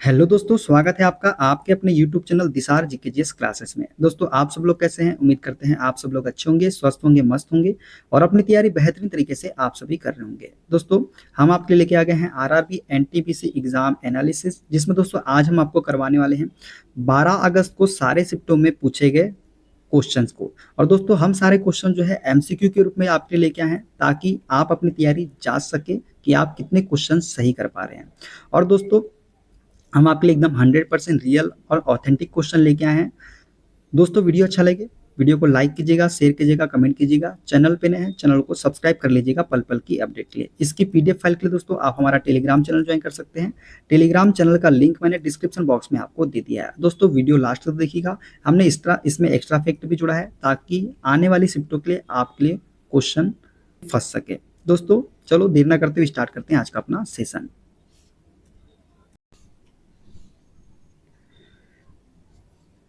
Hello दोस्तों, स्वागत है आपका आपके अपने यूट्यूब चैनल दिसार जीकेजीएस क्लासेस में। दोस्तों, आप सब लोग कैसे हैं? उम्मीद करते हैं आप सब लोग अच्छे होंगे, स्वस्थ होंगे, मस्त होंगे और अपनी तैयारी बेहतरीन तरीके से आप सभी कर रहे होंगे। दोस्तों, हम आपके लिए लेके आ गए हैं आरआरबी एनटीपीसी एग्जाम एनालिसिस, जिसमें दोस्तों आज हम आपको करवाने वाले हैं 12 अगस्त को सारे शिफ्टों में पूछे गए क्वेश्चंस को। और दोस्तों, हम सारे क्वेश्चन जो है एमसीक्यू के रूप में आपके लिए लेके आए हैं, ताकि आप अपनी तैयारी जांच सके कि आप कितने क्वेश्चन सही कर पा रहे हैं। और दोस्तों, हम आपके लिए एकदम 100% रियल और ऑथेंटिक क्वेश्चन लेके आए हैं। दोस्तों, वीडियो अच्छा लगे वीडियो को लाइक कीजिएगा, शेयर कीजिएगा, कमेंट कीजिएगा। चैनल पे नए हैं, चैनल को सब्सक्राइब कर लीजिएगा पल पल की अपडेट के लिए। इसकी पीडीएफ फाइल के लिए दोस्तों आप हमारा टेलीग्राम चैनल ज्वाइन कर सकते हैं। टेलीग्राम चैनल का लिंक मैंने डिस्क्रिप्शन बॉक्स में आपको दे दिया है। दोस्तों, वीडियो लास्ट तक देखिएगा। हमने इसमें एक्स्ट्रा फैक्ट भी जुड़ा है, ताकि आने वाली शिफ्टों के लिए आपके लिए क्वेश्चन फंस सके। दोस्तों, चलो देर ना करते हुए स्टार्ट करते हैं आज का अपना सेशन।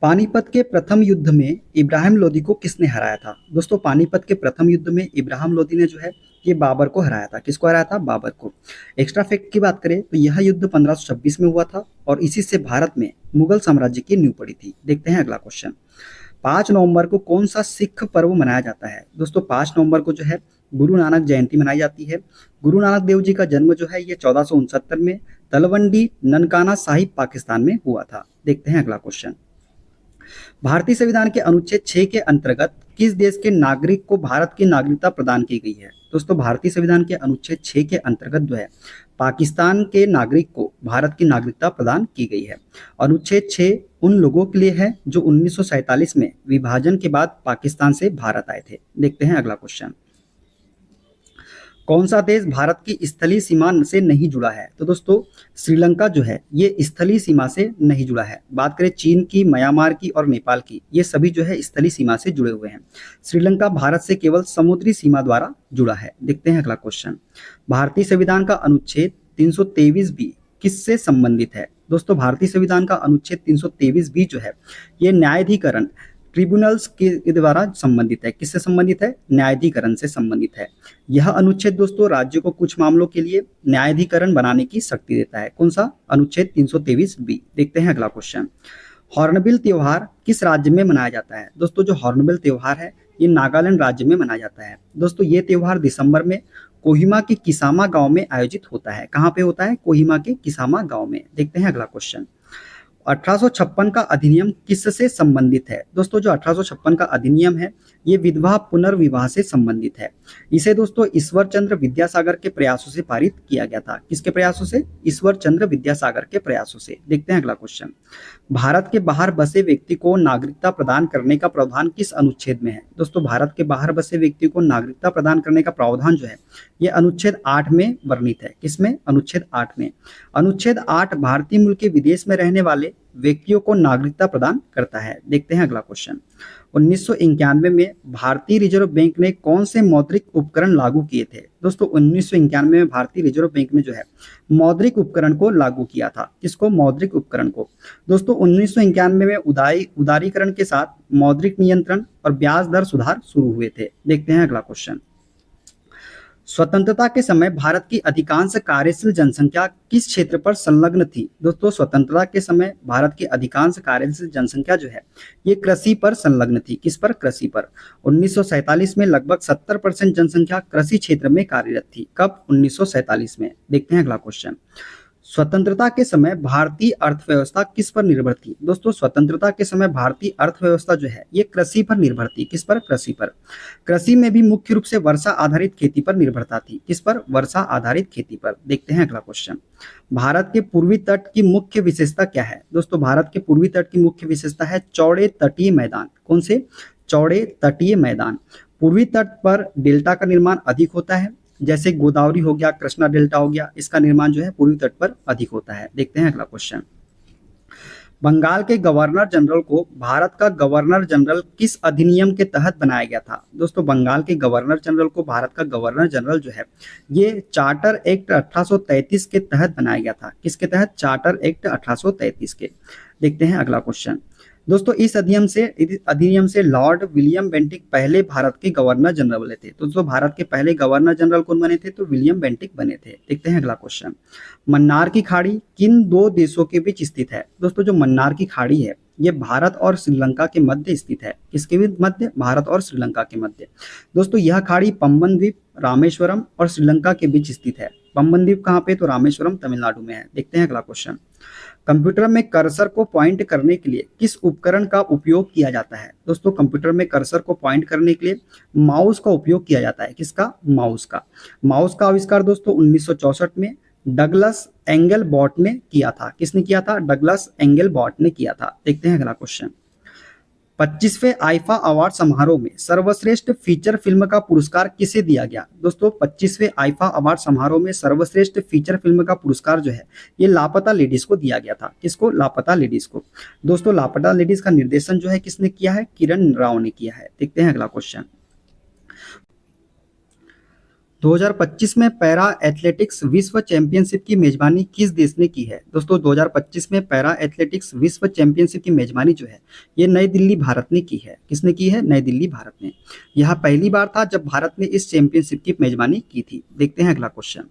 पानीपत के प्रथम युद्ध में इब्राहिम लोदी को किसने हराया था? दोस्तों, पानीपत के प्रथम युद्ध में इब्राहिम लोदी ने जो है ये बाबर को हराया था। किसको हराया था? बाबर को। एक्स्ट्रा फैक्ट की बात करें तो यह युद्ध 1526 में हुआ था और इसी से भारत में मुगल साम्राज्य की नींव पड़ी थी। देखते हैं अगला क्वेश्चन। 5 नवंबर को कौन सा सिख पर्व मनाया जाता है? दोस्तों, 5 नवंबर को जो है गुरु नानक जयंती मनाई जाती है। गुरु नानक देव जी का जन्म जो है ये 1469 में तलवंडी ननकाना साहिब पाकिस्तान में हुआ था। देखते हैं अगला क्वेश्चन। भारतीय संविधान के अनुच्छेद 6 के अंतर्गत किस देश के नागरिक को भारत की नागरिकता प्रदान की गई है? दोस्तों, भारतीय संविधान के अनुच्छेद 6 के अंतर्गत जो है पाकिस्तान के नागरिक को भारत की नागरिकता प्रदान की गई है। अनुच्छेद 6 उन लोगों के लिए है जो 1947 में विभाजन के बाद पाकिस्तान से भारत आए थे। देखते हैं अगला क्वेश्चन। कौन सा देश भारत की स्थलीय सीमा से नहीं जुड़ा है? तो दोस्तों, श्रीलंका जो है ये स्थलीय सीमा से नहीं जुड़ा है। बात करें चीन की, म्यांमार की और नेपाल की, ये सभी जो है स्थलीय सीमा से जुड़े हुए हैं। श्रीलंका भारत से केवल समुद्री सीमा द्वारा जुड़ा है। देखते हैं अगला क्वेश्चन। भारतीय संविधान का अनुच्छेद 323 बी किससे संबंधित है? दोस्तों, भारतीय संविधान का अनुच्छेद 323 बी जो है ये न्यायाधिकरण ट्रिब्यूनल्स के द्वारा संबंधित है। किससे संबंधित है? न्यायाधिकरण से संबंधित है। यह अनुच्छेद दोस्तों राज्यों को कुछ मामलों के लिए न्यायाधिकरण बनाने की शक्ति देता है। कौन सा? अनुच्छेद 323 बी। देखते हैं अगला क्वेश्चन। हॉर्नबिल त्योहार किस राज्य में मनाया जाता है? दोस्तों, जो हॉर्नबिल त्योहार है ये नागालैंड राज्य में मनाया जाता है। दोस्तों, ये त्योहार दिसंबर में कोहिमा के किसामा गांव में आयोजित होता है। कहाँ पे होता है? कोहिमा के किसामा गांव में। देखते हैं अगला क्वेश्चन। 1856 का अधिनियम किससे संबंधित है? दोस्तों, जो 1856 का अधिनियम है ये विधवा पुनर्विवाह से संबंधित है। इसे दोस्तों ईश्वर चंद्र विद्यासागर के प्रयासों से पारित किया गया था। किसके प्रयासों से? ईश्वर चंद्र विद्यासागर के प्रयासों से। देखते हैं अगला क्वेश्चन। भारत के बाहर बसे व्यक्ति को नागरिकता प्रदान करने का प्रावधान किस अनुच्छेद में है? दोस्तों, भारत के बाहर बसे व्यक्ति को नागरिकता प्रदान करने का प्रावधान जो है ये अनुच्छेद 8 में वर्णित है। किसमें? अनुच्छेद 8 में। अनुच्छेद 8 भारतीय मूल के विदेश में रहने वाले व्यक्तियों को नागरिकता प्रदान करता है। देखते हैं अगला क्वेश्चन। 1991 में भारतीय रिजर्व बैंक ने कौन से मौद्रिक उपकरण लागू किए थे? दोस्तों, 1991 में भारतीय रिजर्व बैंक ने जो है मौद्रिक उपकरण को लागू किया था। किसको? मौद्रिक उपकरण को। दोस्तों, 1991 में उदारीकरण के साथ मौद्रिक नियंत्रण और ब्याज दर सुधार शुरू हुए थे। देखते हैं अगला क्वेश्चन। स्वतंत्रता के समय भारत की अधिकांश कार्यशील जनसंख्या किस क्षेत्र पर संलग्न थी? दोस्तों, स्वतंत्रता के समय भारत की अधिकांश कार्यशील जनसंख्या जो है ये कृषि पर संलग्न थी। किस पर? कृषि पर। 1947 में लगभग 70% जनसंख्या कृषि क्षेत्र में कार्यरत थी। कब? 1947 में। देखते हैं अगला क्वेश्चन। स्वतंत्रता के समय भारतीय अर्थव्यवस्था किस पर निर्भर थी? दोस्तों, स्वतंत्रता के समय भारतीय अर्थव्यवस्था जो है ये कृषि पर निर्भर थी। किस पर? कृषि पर। कृषि में भी मुख्य रूप से वर्षा आधारित खेती पर निर्भरता थी। किस पर? वर्षा आधारित खेती पर। देखते हैं अगला क्वेश्चन। भारत के पूर्वी तट की मुख्य विशेषता क्या है? दोस्तों, भारत के पूर्वी तट की मुख्य विशेषता है चौड़े तटीय मैदान। कौन से? चौड़े तटीय मैदान। पूर्वी तट पर डेल्टा का निर्माण अधिक होता है, जैसे गोदावरी हो गया, कृष्णा डेल्टा हो गया, इसका निर्माण जो है पूर्वी तट पर अधिक होता है। देखते हैं अगला क्वेश्चन। बंगाल के गवर्नर जनरल को भारत का गवर्नर जनरल किस अधिनियम के तहत बनाया गया था? दोस्तों, बंगाल के गवर्नर जनरल को भारत का गवर्नर जनरल जो है ये चार्टर एक्ट 1833 के तहत बनाया गया था। किसके तहत? चार्टर एक्ट 1833 के। देखते हैं अगला क्वेश्चन। दोस्तों इस अधिनियम से लॉर्ड विलियम बेंटिक पहले भारत के गवर्नर जनरल बने थे। तो दोस्तों भारत के पहले गवर्नर जनरल कौन बने थे? तो विलियम बेंटिक बने थे। देखते हैं अगला क्वेश्चन। मन्नार की खाड़ी किन दो देशों के बीच स्थित है? दोस्तों जो मन्नार की खाड़ी है ये भारत और श्रीलंका के मध्य स्थित है। किसके भी मध्य? भारत और श्रीलंका के मध्य। दोस्तों यह खाड़ी पंबन द्वीप, रामेश्वरम और श्रीलंका के बीच स्थित है। पंबन द्वीप कहाँ पे? तो रामेश्वरम तमिलनाडु में है। देखते हैं अगला क्वेश्चन। कंप्यूटर में कर्सर को पॉइंट करने के लिए किस उपकरण का उपयोग किया जाता है? दोस्तों कंप्यूटर में कर्सर को पॉइंट करने के लिए माउस का उपयोग किया जाता है। किसका? माउस का। माउस का आविष्कार दोस्तों 1964 में डगलस एंगलबॉट ने किया था। किसने किया था? डगलस एंगलबॉट ने किया था। देखते हैं अगला क्वेश्चन। 25वें आईफा अवार्ड समारोह में सर्वश्रेष्ठ फीचर फिल्म का पुरस्कार किसे दिया गया? दोस्तों 25वें आईफा अवार्ड समारोह में सर्वश्रेष्ठ फीचर फिल्म का पुरस्कार जो है ये लापता लेडीज को दिया गया था। किसको? लापता लेडीज को। दोस्तों लापता लेडीज का निर्देशन जो है किसने किया है? किरण राव ने किया है। देखते हैं अगला क्वेश्चन। 2025 में पैरा एथलेटिक्स विश्व चैंपियनशिप की मेजबानी किस देश ने की है? दोस्तों 2025 में पैरा एथलेटिक्स विश्व चैंपियनशिप की मेजबानी जो है ये नई दिल्ली भारत ने की है। किसने की है? नई दिल्ली भारत ने। यह पहली बार था जब भारत ने इस चैंपियनशिप की मेजबानी की थी। देखते हैं अगला क्वेश्चन।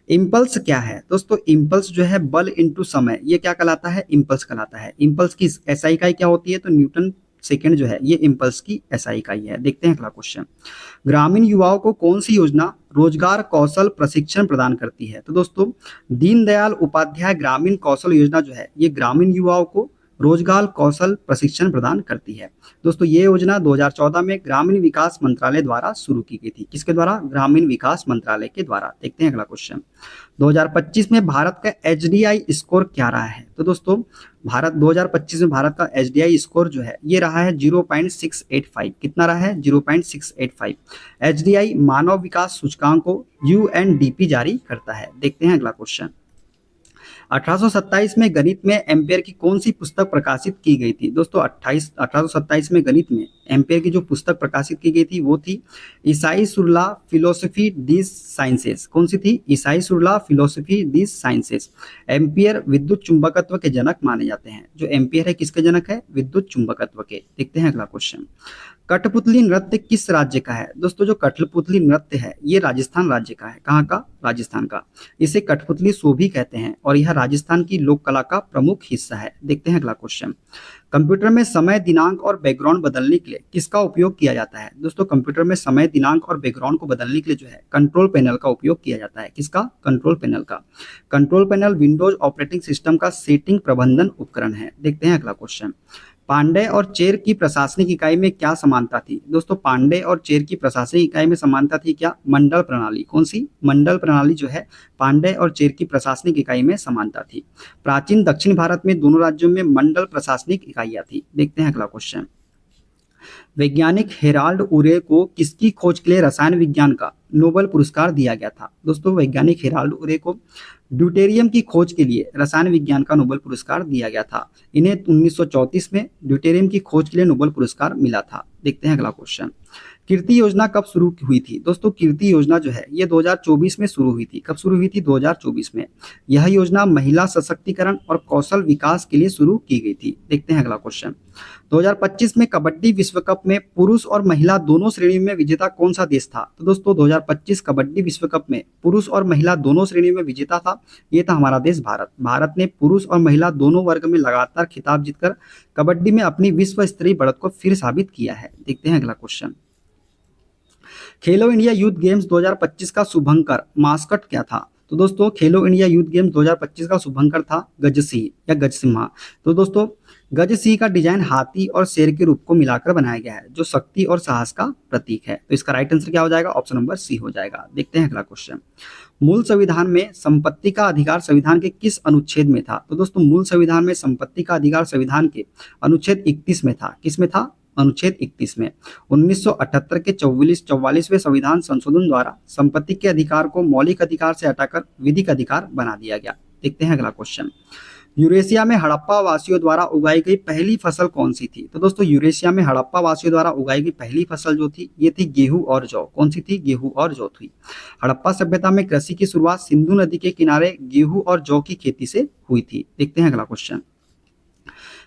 इम्पल्स क्या है? दोस्तों इम्पल्स जो है बल इंटू समय, ये क्या कहलाता है? इम्पल्स कहलाता है। इम्पल्स की एसआई इकाई क्या होती है? तो न्यूटन सेकेंड जो है ये इम्पल्स की एसआई इकाई है। देखते हैं अगला क्वेश्चन। ग्रामीण युवाओं को कौन सी योजना रोजगार कौशल प्रशिक्षण प्रदान करती है? तो दोस्तों दीनदयाल उपाध्याय ग्रामीण कौशल योजना जो है ये ग्रामीण युवाओं को रोजगार कौशल प्रशिक्षण प्रदान करती है। दोस्तों ये योजना 2014 में ग्रामीण विकास मंत्रालय द्वारा शुरू की गई थी। किसके द्वारा? ग्रामीण विकास मंत्रालय के द्वारा। देखते हैं अगला क्वेश्चन। 2025 में भारत का एचडीआई स्कोर क्या रहा है? तो दोस्तों भारत 2025 में भारत का एचडीआई स्कोर जो है ये रहा है 0.685। कितना रहा है? 0.685। एचडीआई मानव विकास सूचकांक को यूएनडीपी जारी करता है। देखते हैं अगला क्वेश्चन। 1827 में गणित में एम्पियर की कौन सी पुस्तक प्रकाशित की गई थी? दोस्तों 1827 में गणित में एम्पियर की जो पुस्तक प्रकाशित की गई थी वो थी ईसाई सुरला फिलोसफी दिस साइंसेस। कौन सी थी? ईसाई Surla philosophy this sciences. Ampere विद्युत चुंबकत्व के जनक माने जाते हैं। जो एम्पियर है किसके जनक है? विद्युत चुंबकत्व के। देखते हैं अगला क्वेश्चन। कठपुतली नृत्य किस राज्य का है? दोस्तों जो कठपुतली नृत्य है ये राजस्थान राज्य का है। कहाँ का? राजस्थान का। इसे कठपुतली शो भी कहते हैं और यह राजस्थान की लोक कला का प्रमुख हिस्सा है। देखते हैं अगला क्वेश्चन। कंप्यूटर में समय दिनांक और बैकग्राउंड बदलने के लिए किसका उपयोग किया जाता है? दोस्तों कंप्यूटर में समय दिनांक और बैकग्राउंड को बदलने के लिए जो है कंट्रोल पैनल का उपयोग किया जाता है। किसका? कंट्रोल पैनल का। Control panel Windows operating system का सेटिंग प्रबंधन उपकरण है। देखते हैं अगला क्वेश्चन। पांडे और चेर की प्रशासनिक इकाई में क्या समानता थी? दोस्तों पांडे और चेर की प्रशासनिक इकाई में समानता थी क्या? मंडल प्रणाली। कौन सी? मंडल प्रणाली जो है पांडे और चेर की प्रशासनिक इकाई में समानता थी। प्राचीन दक्षिण भारत में दोनों राज्यों में मंडल प्रशासनिक इकाइयां थी। देखते हैं अगला क्वेश्चन। वैज्ञानिक हेराल्ड उरे को किसकी खोज के लिए रसायन विज्ञान का नोबेल पुरस्कार दिया गया था? दोस्तों वैज्ञानिक हेराल्ड उरे को ड्यूटेरियम की खोज के लिए रसायन विज्ञान का नोबेल पुरस्कार दिया गया था। इन्हें 1934 में ड्यूटेरियम की खोज के लिए नोबेल पुरस्कार मिला था। देखते हैं अगला क्वेश्चन। कीर्ति योजना कब शुरू हुई थी? दोस्तों कीर्ति योजना जो है ये 2024 में शुरू हुई थी। कब शुरू हुई थी? 2024 में। यह योजना महिला सशक्तिकरण और कौशल विकास के लिए शुरू की गई थी। देखते हैं अगला क्वेश्चन। 2025 में कबड्डी विश्व कप में पुरुष और महिला दोनों श्रेणी में विजेता कौन सा देश था? तो दोस्तों 2025 कबड्डी विश्व कप में पुरुष और महिला दोनों श्रेणी में विजेता था ये था हमारा देश भारत। भारत ने पुरुष और महिला दोनों वर्ग में लगातार खिताब जीतकर कबड्डी में अपनी विश्व स्तरीय बढ़त को फिर साबित किया है। देखते हैं अगला क्वेश्चन। खेलो इंडिया यूथ गेम्स 2025 का शुभंकर मास्कट क्या था? तो दोस्तों खेलो इंडिया यूथ गेम्स 2025 का शुभंकर था गजसिंह या गजसिम्हा। तो दोस्तों गजसिंह का डिजाइन हाथी और शेर के रूप को मिलाकर बनाया गया है जो शक्ति और साहस का प्रतीक है। तो इसका राइट आंसर क्या हो जाएगा? ऑप्शन नंबर सी हो जाएगा। देखते हैं अगला क्वेश्चन। मूल संविधान में संपत्ति का अधिकार संविधान के किस अनुच्छेद में था? तो दोस्तों मूल संविधान में संपत्ति का अधिकार संविधान के अनुच्छेद 31 में था। किस में था? अनुच्छेद 31 में। 1978 के 44वें संविधान संशोधन द्वारा संपत्ति के अधिकार को मौलिक अधिकार से हटाकर विधिक अधिकार बना दिया गया। देखते हैं अगला क्वेश्चन। यूरेशिया में हड़प्पा वासियों द्वारा उगाई गई पहली फसल कौन सी थी? तो दोस्तों यूरेशिया में हड़प्पा वासियों द्वारा उगाई गई पहली फसल जो थी ये थी गेहूं और जौ। कौन सी थी? गेहूं और जौ थी। हड़प्पा सभ्यता में कृषि की शुरुआत सिंधु नदी के किनारे गेहूं और जौ की खेती से हुई थी। देखते हैं अगला क्वेश्चन।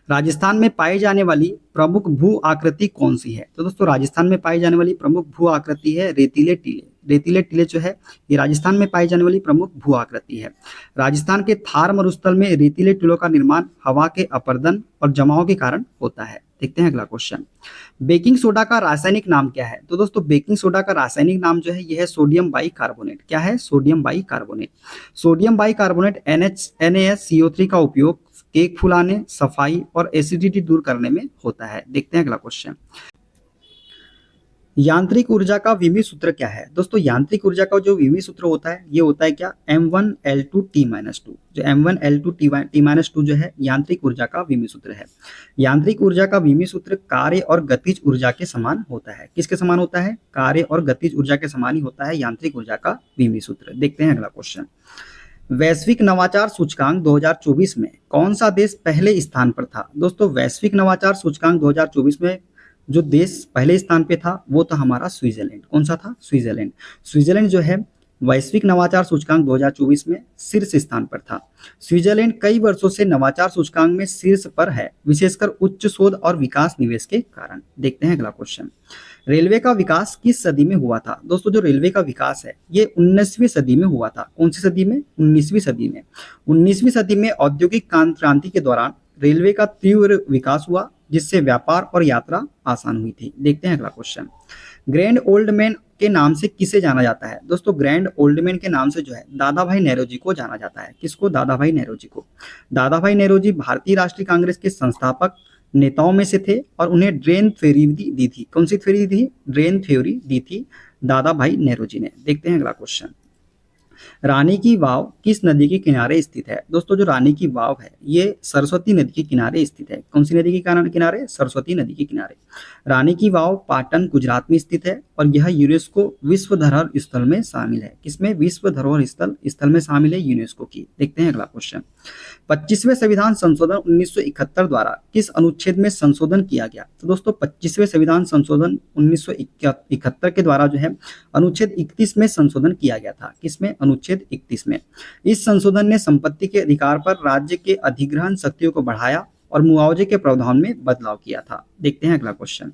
राजस्थान में पाई जाने वाली प्रमुख भू आकृति कौन सी है? तो दोस्तों राजस्थान में पाई जाने वाली प्रमुख भू आकृति है रेतीले टीले। रेतीले टीले जो है ये राजस्थान में पाई जाने वाली प्रमुख भू आकृति है। राजस्थान के थार मरुस्थल में रेतीले टीलों का निर्माण हवा के अपर्दन और जमाव के कारण होता है। देखते हैं अगला क्वेश्चन। बेकिंग सोडा का रासायनिक नाम क्या है? तो दोस्तों बेकिंग सोडा का रासायनिक नाम जो है यह है सोडियम बाइकार्बोनेट। क्या है? Sodium bicarbonate. Sodium bicarbonate NaSCO3 का उपयोग केक फुलाने, सफाई और एसिडिटी दूर करने में होता है। देखते हैं अगला क्वेश्चन। यांत्रिक ऊर्जा का विमी सूत्र क्या है? दोस्तों यांत्रिक ऊर्जा का जो विमी सूत्र होता है ये होता है क्या? M1L2T-2। जो M1L2T-2 जो है यांत्रिक ऊर्जा का विमी सूत्र है। यांत्रिक ऊर्जा का विमी सूत्र कार्य और गतिज ऊर्जा के समान होता है। किसके समान होता है? कार्य और गतिज ऊर्जा के समान ही होता है यांत्रिक ऊर्जा का विमी सूत्र। देखते हैं अगला क्वेश्चन। वैश्विक नवाचार सूचकांक 2024 में कौन सा देश पहले स्थान पर था? दोस्तों वैश्विक नवाचार सूचकांक 2024 में जो देश पहले स्थान पे था वो था हमारा स्विट्जरलैंड। कौन सा था? स्विट्जरलैंड। स्विट्जरलैंड जो है वैश्विक नवाचार सूचकांक 2024 में शीर्ष स्थान पर था। स्विट्जरलैंड कई वर्षों से नवाचार सूचकांक में शीर्ष पर है, विशेषकर उच्च शोध और विकास निवेश के कारण। देखते हैं अगला क्वेश्चन। रेलवे का विकास किस सदी में हुआ था? दोस्तों जो रेलवे का विकास है ये 19वीं सदी में हुआ था। कौन सी सदी में? 19वीं सदी में। 19वीं सदी में औद्योगिक क्रांति के दौरान रेलवे का तीव्र विकास हुआ, जिससे व्यापार और यात्रा आसान हुई थी। देखते हैं अगला क्वेश्चन। ग्रैंड ओल्ड मैन के नाम से किसे जाना जाता है? दोस्तों ग्रैंड ओल्ड मैन के नाम से जो है दादा भाई नौरोजी को जाना जाता है। किसको? दादा भाई नौरोजी को। दादा भाई नौरोजी भारतीय राष्ट्रीय कांग्रेस के संस्थापक नेताओं में से थे और उन्हें ड्रेन थ्योरी दी थी। कौन सी थ्योरी दी थी? ड्रेन थ्योरी दी थी दादा भाई नौरोजी ने। देखते हैं अगला क्वेश्चन। रानी की वाव किस नदी के किनारे स्थित है? दोस्तों जो रानी की वाव है ये सरस्वती नदी के किनारे स्थित है। कौन सी नदी के किनारे? सरस्वती नदी के किनारे। रानी की वाव पाटन गुजरात में स्थित है और यह यूनेस्को विश्व धरोहर स्थल में शामिल है। किसमें? विश्व धरोहर स्थल में शामिल है यूनेस्को की। देखते हैं अगला क्वेश्चन। 25वें संविधान संशोधन 1971 द्वारा किस अनुच्छेद में संशोधन किया गया? तो दोस्तों 25वें संविधान संशोधन 1971 के द्वारा जो है अनुच्छेद 31 में संशोधन किया गया था। किसमें? अनुच्छेद 31 में। इस संशोधन ने संपत्ति के अधिकार पर राज्य के अधिग्रहण शक्तियों को बढ़ाया और मुआवजे के प्रावधान में बदलाव किया था। देखते हैं अगला क्वेश्चन।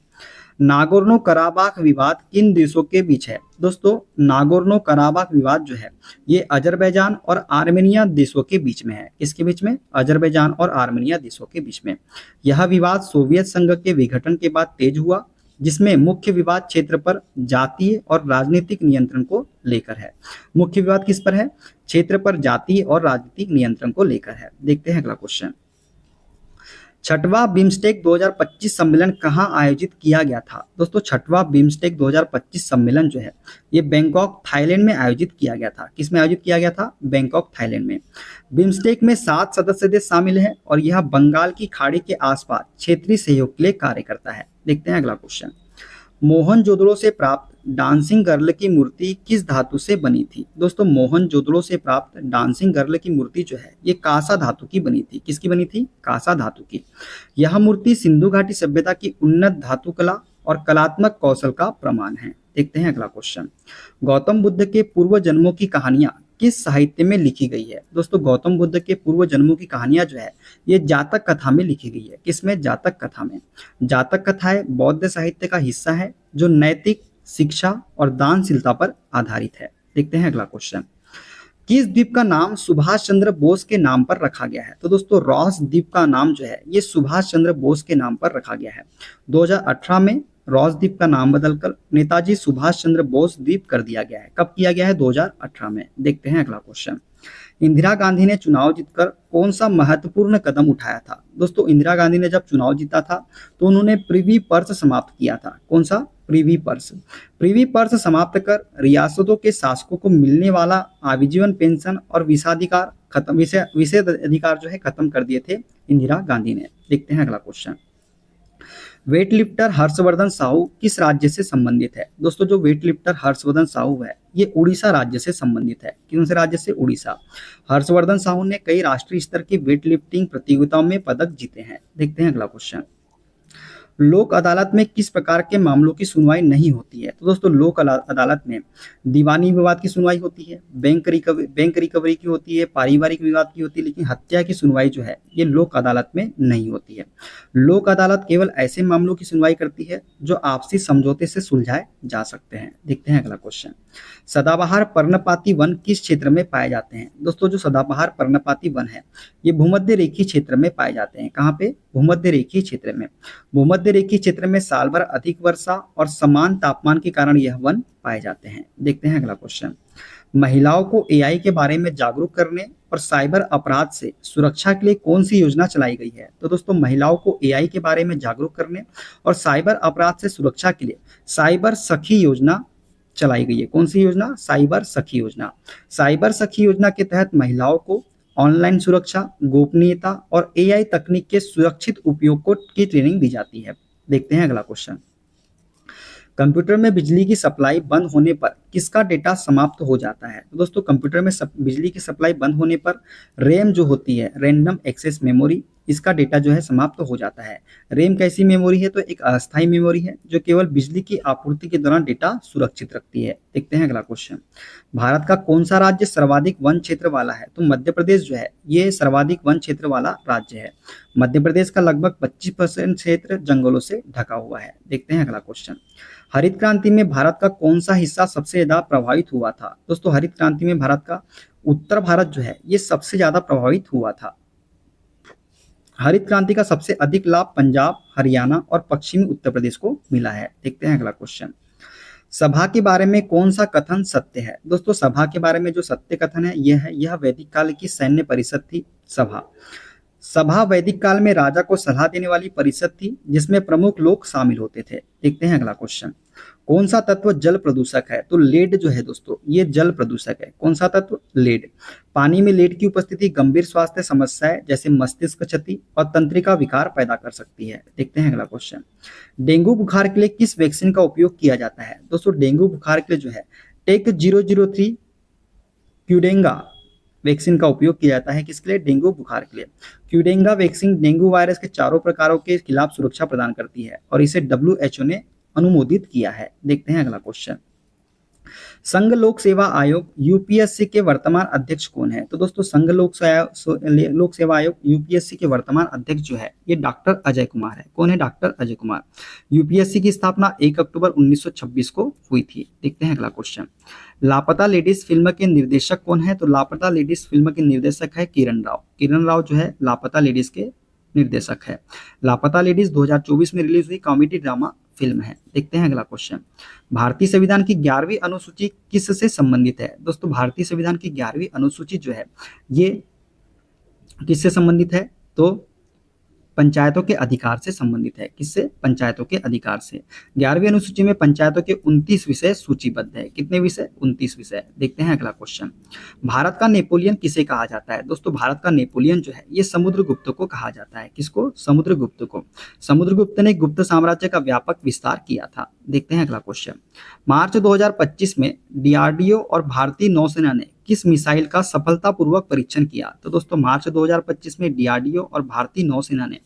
नागोर्नो कराबाख विवाद किन देशों के बीच है? दोस्तों नागोर्नो कराबाख विवाद जो है ये अजरबैजान और आर्मेनिया देशों के बीच में है। किसके बीच में? अजरबैजान और आर्मेनिया देशों के बीच में। यह विवाद सोवियत संघ के विघटन के बाद तेज हुआ, जिसमें मुख्य विवाद क्षेत्र पर जातीय और राजनीतिक नियंत्रण को लेकर है। मुख्य विवाद किस पर है? क्षेत्र पर जातीय और राजनीतिक नियंत्रण को लेकर है। देखते हैं अगला क्वेश्चन। छठवां बिम्स्टेक 2025 सम्मेलन कहाँ आयोजित किया गया था? दोस्तों छठवां बिम्स्टेक 2025 सम्मेलन जो है ये बैंकॉक थाईलैंड में आयोजित किया गया था। किस में आयोजित किया गया था? बैंकॉक थाईलैंड में। बिम्स्टेक में 7 सदस्य देश शामिल हैं और यह बंगाल की खाड़ी के आसपास क्षेत्रीय सहयोग के लिए कार्य करता है। देखते हैं अगला क्वेश्चन। मोहनजोदड़ो से प्राप्त डांसिंग गर्ल की मूर्ति किस धातु से बनी थी? दोस्तों मोहनजोदड़ो से प्राप्त डांसिंग गर्ल की मूर्ति जो है ये कांसा धातु की बनी थी। किसकी बनी थी? कांसा धातु की। यह मूर्ति सिंधु घाटी सभ्यता की उन्नत धातु कला और कलात्मक कौशल का प्रमाण है। देखते हैं अगला क्वेश्चन। गौतम बुद्ध के पूर्व जन्मों की कहानियां किस साहित्य में लिखी गई है? दोस्तों गौतम बुद्ध के पूर्व जन्मों की कहानियां जो है ये जातक कथा में लिखी गई है। किसमें? जातक कथा में। जातक कथाएं बौद्ध साहित्य का हिस्सा है जो नैतिक शिक्षा और दानशीलता पर आधारित है। देखते हैं अगला क्वेश्चन। किस द्वीप का नाम सुभाष चंद्र बोस के नाम पर रखा गया है? तो दोस्तों रॉस द्वीप का नाम जो है ये सुभाष चंद्र बोस के नाम पर रखा गया है। 2018 में रॉस द्वीप का नाम बदलकर नेताजी सुभाष चंद्र बोस द्वीप कर दिया गया है। कब किया गया है? 2018 में। देखते हैं अगला क्वेश्चन। इंदिरा गांधी ने चुनाव जीतकर कौन सा महत्वपूर्ण कदम उठाया था? दोस्तों इंदिरा गांधी ने जब चुनाव जीता था तो उन्होंने प्रिवी पर्स समाप्त किया था। कौन सा? Privy purse. प्रिवी पर्स समाप्त कर रियासतों के शासकों को मिलने वाला आजीवन पेंशन और विशेष अधिकार जो है खत्म कर दिए थे इंदिरा गांधी ने। देखते हैं अगला question. Weight lifter Harshvardhan Sahu किस राज्य से संबंधित है? दोस्तों जो वेट लिफ्टर हर्षवर्धन साहू है ये उड़ीसा राज्य से संबंधित है। कौन से राज्य से? उड़ीसा। हर्षवर्धन साहू ने कई राष्ट्रीय स्तर की वेट लिफ्टिंग प्रतियोगिताओं में पदक जीते हैं। देखते हैं अगला क्वेश्चन। लोक अदालत में किस प्रकार के मामलों की सुनवाई नहीं होती है? तो दोस्तों लोक अदालत में दीवानी विवाद की सुनवाई होती है, बैंक रिकवरी की होती है, पारिवारिक विवाद की होती है, लेकिन हत्या की सुनवाई जो है ये लोक अदालत में नहीं होती है। लोक अदालत केवल ऐसे मामलों की सुनवाई करती है जो आपसी समझौते से सुलझाए जा सकते हैं। देखते हैं अगला क्वेश्चन। सदाबहार पर्णपाती वन किस क्षेत्र में पाए जाते हैं? दोस्तों जो सदाबहार पर्णपाती वन है ये भूमध्य रेखीय क्षेत्र में पाए जाते हैं। कहाँ पे? भूमध्य रेखीय क्षेत्र में। भूमध्य रेखीय क्षेत्र में साल भर अधिक वर्षा और समान तापमान के कारण यह वन पाए जाते हैं। देखते हैं अगला क्वेश्चन। महिलाओं को एआई के बारे में जागरूक करने और साइबर अपराध से सुरक्षा के लिए कौन सी योजना चलाई गई है? तो दोस्तों महिलाओं को एआई के बारे में जागरूक करने और साइबर अपराध से सुरक्षा के लिए साइबर सखी योजना चलाई गई है। कौन सी योजना? साइबर सखी योजना। साइबर सखी योजना के तहत महिलाओं को ऑनलाइन सुरक्षा, गोपनीयता और एआई तकनीक के सुरक्षित उपयोग की ट्रेनिंग दी जाती है। देखते हैं अगला क्वेश्चन। कंप्यूटर में बिजली की सप्लाई बंद होने पर किसका डेटा समाप्त हो जाता है? तो दोस्तों कंप्यूटर में बिजली की सप्लाई बंद होने पर रैम जो होती है, रैंडम एक्सेस मेमोरी, इसका डेटा जो है समाप्त हो जाता है। रैम कैसी मेमोरी है? तो एक अस्थायी मेमोरी है जो केवल बिजली की आपूर्ति के दौरान डेटा सुरक्षित रखती है। देखते हैं अगला क्वेश्चन। भारत का कौन सा राज्य सर्वाधिक वन क्षेत्र वाला है? तो मध्य प्रदेश जो है ये सर्वाधिक वन क्षेत्र वाला राज्य है। मध्य प्रदेश का लगभग 25% क्षेत्र जंगलों से ढका हुआ है। देखते हैं अगला क्वेश्चन। हरित क्रांति में भारत का कौन सा हिस्सा सबसे ज्यादा प्रभावित हुआ था? दोस्तों हरित क्रांति में भारत का उत्तर भारत जो है ये सबसे ज्यादा प्रभावित हुआ था। हरित क्रांति का सबसे अधिक लाभ पंजाब, हरियाणा और पश्चिमी उत्तर प्रदेश को मिला है। देखते हैं अगला क्वेश्चन। सभा के बारे में कौन सा कथन सत्य है? दोस्तों सभा के बारे में जो सत्य कथन है यह वैदिक काल की सैन्य परिषद थी। सभा वैदिक काल में राजा को सलाह देने वाली परिषद थी जिसमें प्रमुख लोग शामिल होते थे। देखते हैं अगला क्वेश्चन। कौन सा तत्व जल प्रदूषक है? तो लेड जो है दोस्तों ये जल प्रदूषक है। कौन सा तत्व? लेड। पानी में लेड की उपस्थिति गंभीर स्वास्थ्य समस्याएं जैसे मस्तिष्क क्षति और तंत्रिका विकार पैदा कर सकती है। देखते हैं अगला क्वेश्चन। डेंगू बुखार के लिए किस वैक्सीन का उपयोग किया जाता है? दोस्तों डेंगू बुखार के लिए जो है टेक 003 क्यूडेंगा वैक्सीन का उपयोग किया जाता है। किसके लिए? डेंगू बुखार के लिए। क्यूडेंगा वैक्सीन डेंगू वायरस के चारों प्रकारों के खिलाफ सुरक्षा प्रदान करती है और इसे WHO ने अनुमोदित किया है। देखते हैं अगला क्वेश्चन। संघ लोक सेवा आयोग यूपीएससी के वर्तमान अध्यक्ष कौन है? तो दोस्तों संघ लोक सेवा आयोग यूपीएससी के वर्तमान अध्यक्ष जो है ये डॉक्टर अजय कुमार है। कौन है? डॉक्टर अजय कुमार। यूपीएससी की स्थापना 1 अक्टूबर 1926 को हुई थी। देखते हैं अगला क्वेश्चन। लापता लेडीज फिल्म के निर्देशक कौन है? तो लापता लेडीज फिल्म के निर्देशक है किरण राव। किरण राव जो है लापता लेडीज के निर्देशक है। लापता लेडीज 2024 में रिलीज हुई कॉमेडी ड्रामा फिल्म है। देखते हैं अगला क्वेश्चन। भारतीय संविधान की 11वीं अनुसूची किससे संबंधित है? दोस्तों भारतीय संविधान की 11वीं अनुसूची जो है ये किससे संबंधित है? तो पंचायतों के अधिकार से संबंधित है। किससे? पंचायतों के अधिकार से। 11वीं अनुसूची में पंचायतों के 29 विषय सूचीबद्ध है। कितने विषय? 29 विषय। देखते हैं अगला क्वेश्चन। भारत का नेपोलियन किसे कहा जाता है? दोस्तों भारत का नेपोलियन जो है ये समुद्रगुप्त को कहा जाता है। किसको? समुद्रगुप्त को। समुद्रगुप्त ने गुप्त साम्राज्य का व्यापक विस्तार किया था। देखते हैं अगला क्वेश्चन। मार्च 2025 में डीआरडीओ और भारतीय नौसेना ने किस मिसाइल का सफलतापूर्वक परीक्षण किया? तो दोस्तों मार्च 2025 में डीआरडीओ और भारतीय नौसेना ने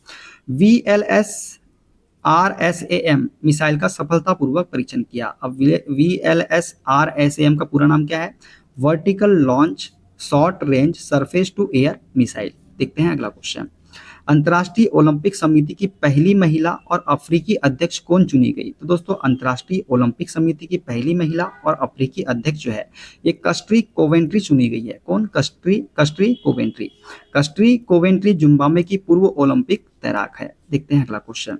VLSRSAM मिसाइल का सफलतापूर्वक परीक्षण किया। अब VLSRSAM का पूरा नाम क्या है? Vertical launch short range surface to air missile. देखते हैं अगला क्वेश्चन। अंतर्राष्ट्रीय ओलंपिक समिति की पहली महिला और अफ्रीकी अध्यक्ष कौन चुनी गई? तो दोस्तों अंतर्राष्ट्रीय ओलंपिक समिति की पहली महिला और अफ्रीकी अध्यक्ष जो है ये कस्ट्री कोवेंट्री चुनी गई है। कौन? कस्ट्री कोवेंट्री। कस्ट्री कोवेंट्री जिम्बाब्वे की पूर्व ओलंपिक तैराक है। देखते हैं अगला क्वेश्चन।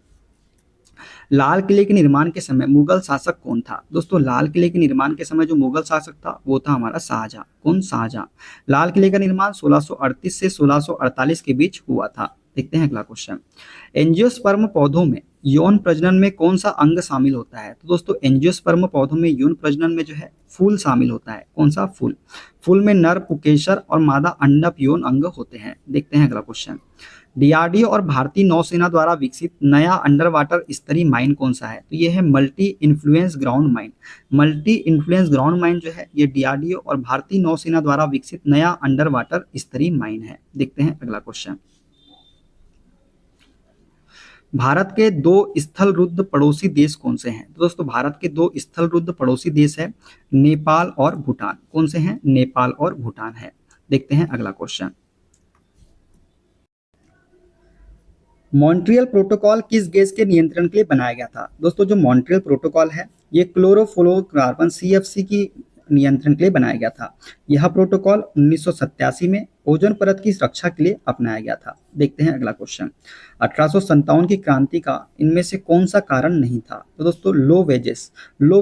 लाल किले के निर्माण के समय मुगल शासक कौन था? दोस्तों लाल किले के निर्माण के समय जो मुगल शासक था वो था हमारा शाहजहां। कौन? शाहजहां। लाल किले का निर्माण 1638 से 1648 के बीच हुआ था। देखते हैं अगला क्वेश्चन। एंजियोस्पर्म पौधों में यौन प्रजनन में कौन सा अंग शामिल होता है? तो दोस्तों एंजियोस्पर्म पौधों में यौन प्रजनन में जो है फूल शामिल होता है। कौन सा? फूल। फूल में नर पुकेसर और मादा अंडप यौन अंग होते हैं। देखते हैं अगला क्वेश्चन। डीआरडीओ और भारतीय नौसेना द्वारा विकसित नया अंडर वाटर स्तरीय माइन कौन सा है? तो ये है multi influence ground mine. Multi influence ground mine जो है ये डीआरडीओ और भारतीय नौसेना द्वारा विकसित नया अंडर वाटर स्तरीय माइन है। देखते हैं अगला क्वेश्चन। भारत के दो स्थलरुद्ध पड़ोसी देश कौन से हैं? तो दोस्तों भारत के दो स्थलरुद्ध पड़ोसी देश है नेपाल और भूटान। कौन से हैं? नेपाल और भूटान है। देखते हैं अगला क्वेश्चन। मॉन्ट्रियल प्रोटोकॉल किस गैस के नियंत्रण के लिए बनाया गया था? दोस्तों जो मॉन्ट्रियल प्रोटोकॉल है ये क्लोरोफ्लोरोकार्बन CFC की नियंत्रण के लिए बनाया गया था। यह प्रोटोकॉल 1987 में ओजोन परत की सुरक्षा के लिए अपनाया गया था। देखते हैं अगला क्वेश्चन। 1857 की क्रांति का इनमें से कौन सा कारण नहीं था? तो दोस्तों लो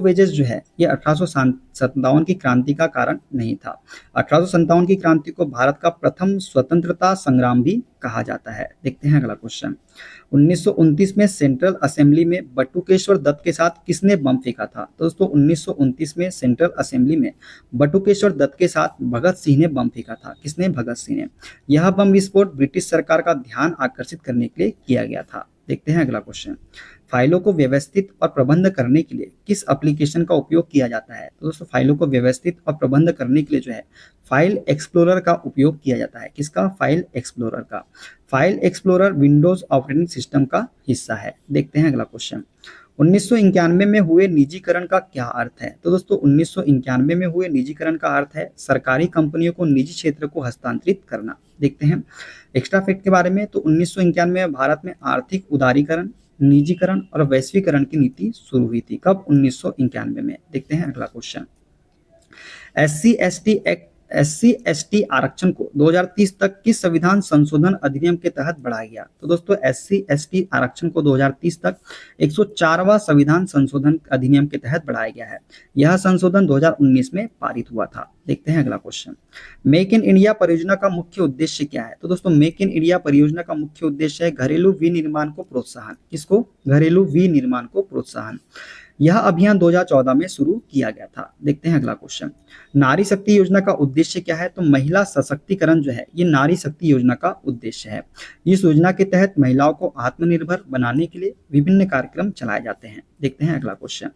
वेजेस जो है ये 1857 की क्रांति का कारण नहीं था। 1857 की क्रांति को भारत का प्रथम स्वतंत्रता संग्राम भी कहा जाता है। देखते हैं अगला क्वेश्चन। 1929 में सेंट्रल असेंबली में बटुकेश्वर दत्त के साथ किसने बम फेंका था? तो दोस्तों 1929 में सेंट्रल असेंबली में बटुकेश्वर दत्त के साथ भगत सिंह ने बम फेंका था। किसने? भगत सिंह ने। यह बम विस्फोट ब्रिटिश सरकार का ध्यान आकर्षित करने के लिए किया गया था। देखते हैं अगला क्वेश्चन। फाइलों को व्यवस्थित और प्रबंध करने के लिए किस एप्लीकेशन का उपयोग किया जाता है? तो दोस्तों फाइलों को व्यवस्थित और प्रबंध करने के लिए जो है फाइल एक्सप्लोरर का उपयोग किया जाता है। किसका? फाइल एक्सप्लोरर का। File explorer Windows operating system का हिस्सा है। देखते हैं अगला क्वेश्चन। 1991 में हुए निजीकरण का क्या अर्थ है? तो दोस्तों 1991 में हुए निजीकरण का अर्थ है सरकारी कंपनियों को निजी क्षेत्र को हस्तांतरित करना। देखते हैं एक्स्ट्रा फैक्ट के बारे में। तो 1991 में भारत में आर्थिक उदारीकरण, निजीकरण और वैश्वीकरण की नीति शुरू हुई थी। कब? 1991 में। देखते हैं अगला क्वेश्चन। SC/ST आरक्षण को 2030 तक किस संविधान संशोधन अधिनियम के तहत बढ़ाया गया? तो दोस्तों SC/ST आरक्षण को 2030 तक 104वां संविधान संशोधन अधिनियम के तहत बढ़ाया गया है। यह संशोधन 2019 में पारित हुआ था। देखते हैं अगला क्वेश्चन। मेक इन इंडिया परियोजना का मुख्य उद्देश्य क्या है? तो दोस्तों मेक इन इंडिया परियोजना का मुख्य उद्देश्य है घरेलू विनिर्माण को प्रोत्साहन। किसको? घरेलू विनिर्माण को प्रोत्साहन। यह अभियान 2014 में शुरू किया गया था। देखते हैं अगला क्वेश्चन। नारी शक्ति योजना का उद्देश्य क्या है? तो महिला सशक्तिकरण जो है ये नारी शक्ति योजना का उद्देश्य है। इस योजना के तहत महिलाओं को आत्मनिर्भर बनाने के लिए विभिन्न कार्यक्रम चलाए जाते हैं। देखते हैं अगला क्वेश्चन।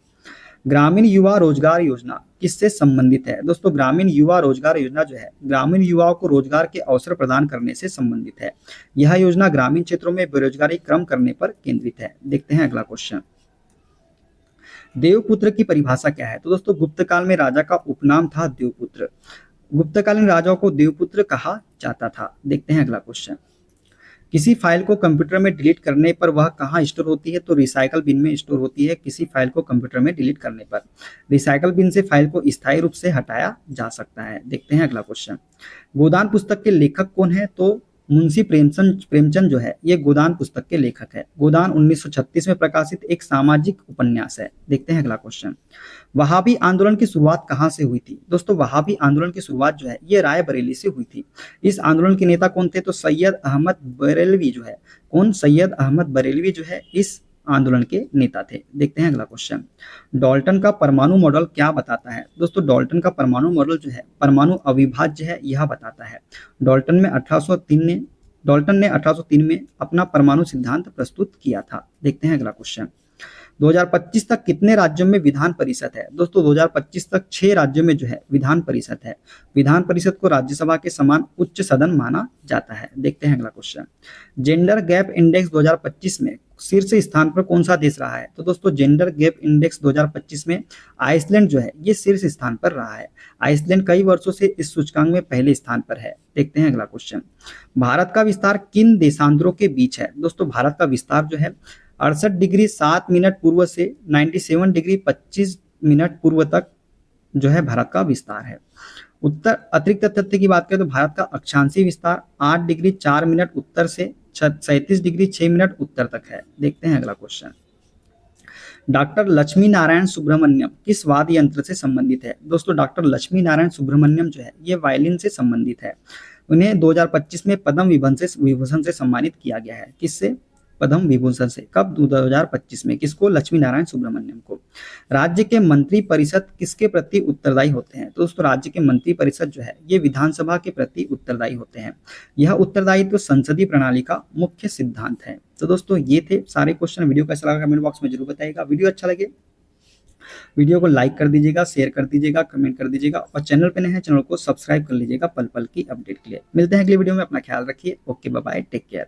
ग्रामीण युवा रोजगार योजना किससे संबंधित है? दोस्तों ग्रामीण युवा रोजगार योजना जो है ग्रामीण युवाओं को रोजगार के अवसर प्रदान करने से संबंधित है। यह योजना ग्रामीण क्षेत्रों में बेरोजगारी कम करने पर केंद्रित है। देखते हैं अगला क्वेश्चन। देवपुत्र की परिभाषा क्या है? तो दोस्तों गुप्त काल में राजा का उपनाम था देवपुत्र। गुप्तकालीन राजाओं को देवपुत्र कहा जाता था। देखते हैं अगला क्वेश्चन। किसी फाइल को कंप्यूटर में डिलीट करने पर वह कहाँ स्टोर होती है? तो रिसाइकल बिन में स्टोर होती है। किसी फाइल को कंप्यूटर में डिलीट करने पर रिसाइकल बिन से फाइल को स्थायी रूप से हटाया जा सकता है। देखते हैं अगला क्वेश्चन। गोदान पुस्तक के लेखक कौन है? तो मुंशी प्रेमचंद जो है ये गोदान पुस्तक के लेखक है। गोदान 1936 में प्रकाशित एक सामाजिक उपन्यास है। देखते हैं अगला क्वेश्चन। वहाबी आंदोलन की शुरुआत कहाँ से हुई थी? दोस्तों वहाबी आंदोलन की शुरुआत जो है ये रायबरेली से हुई थी। इस आंदोलन के नेता कौन थे? तो सैयद अहमद बरेलवी जो है। कौन? सैयद अहमद बरेलवी जो है इस आंदोलन के नेता थे। देखते हैं अगला क्वेश्चन। डाल्टन का परमाणु मॉडल क्या बताता है? दोस्तों डाल्टन का परमाणु मॉडल जो है परमाणु अविभाज्य है यह बताता है। डाल्टन ने 1803 में अपना परमाणु सिद्धांत प्रस्तुत किया था। देखते हैं अगला क्वेश्चन। 2025 तक कितने राज्यों में विधान परिषद है? दोस्तों 2025 तक 6 राज्यों में जो है विधान परिषद है। विधान परिषद को राज्यसभा के समान उच्च सदन माना जाता है। देखते हैं अगला क्वेश्चन। जेंडर गैप इंडेक्स 2025 में शीर्ष स्थान पर कौन सा देश रहा है? तो दोस्तों जेंडर गैप इंडेक्स 2025 में आइसलैंड जो है ये शीर्ष स्थान पर रहा है। आइसलैंड कई वर्षों से इस सूचकांक में पहले स्थान पर है। देखते हैं अगला क्वेश्चन। भारत का विस्तार किन देशांतरों के बीच है? दोस्तों भारत का विस्तार जो है 68 डिग्री 7 मिनट पूर्व से 97 डिग्री 25 मिनट पूर्व तक जो है भारत का विस्तार है। उत्तर अतिरिक्त तथ्य की बात करें तो भारत का अक्षांशीय विस्तार 8 डिग्री 4 मिनट उत्तर से 37 डिग्री 6 मिनट उत्तर तक है। देखते हैं अगला क्वेश्चन। डॉक्टर लक्ष्मी नारायण सुब्रमण्यम किस वाद्य यंत्र से संबंधित है? दोस्तों डॉक्टर लक्ष्मी नारायण सुब्रमण्यम जो है ये वायलिन से संबंधित है। उन्हें 2025 में पद्म विभूषण से सम्मानित किया गया है। किससे? पद्म विभूषण से। कब? 2025 में। किसको? लक्ष्मी नारायण सुब्रमण्यम को। राज्य के मंत्री परिषद किसके प्रति उत्तरदायी होते हैं? तो दोस्तों राज्य के मंत्री परिषद जो है ये विधानसभा के प्रति उत्तरदायी होते हैं। यह उत्तरदायित्व संसदीय प्रणाली का मुख्य सिद्धांत है। तो दोस्तों ये थे सारे क्वेश्चन। वीडियो कैसा लगा कमेंट बॉक्स में जरूर बताइएगा। वीडियो अच्छा लगे वीडियो को लाइक कर दीजिएगा, शेयर कर दीजिएगा, कमेंट कर दीजिएगा और चैनल पे नए हैं चैनल को सब्सक्राइब कर लीजिएगा पल पल की अपडेट के लिए। मिलते हैं अगली वीडियो में। अपना ख्याल रखिए। Okay bye bye, take care.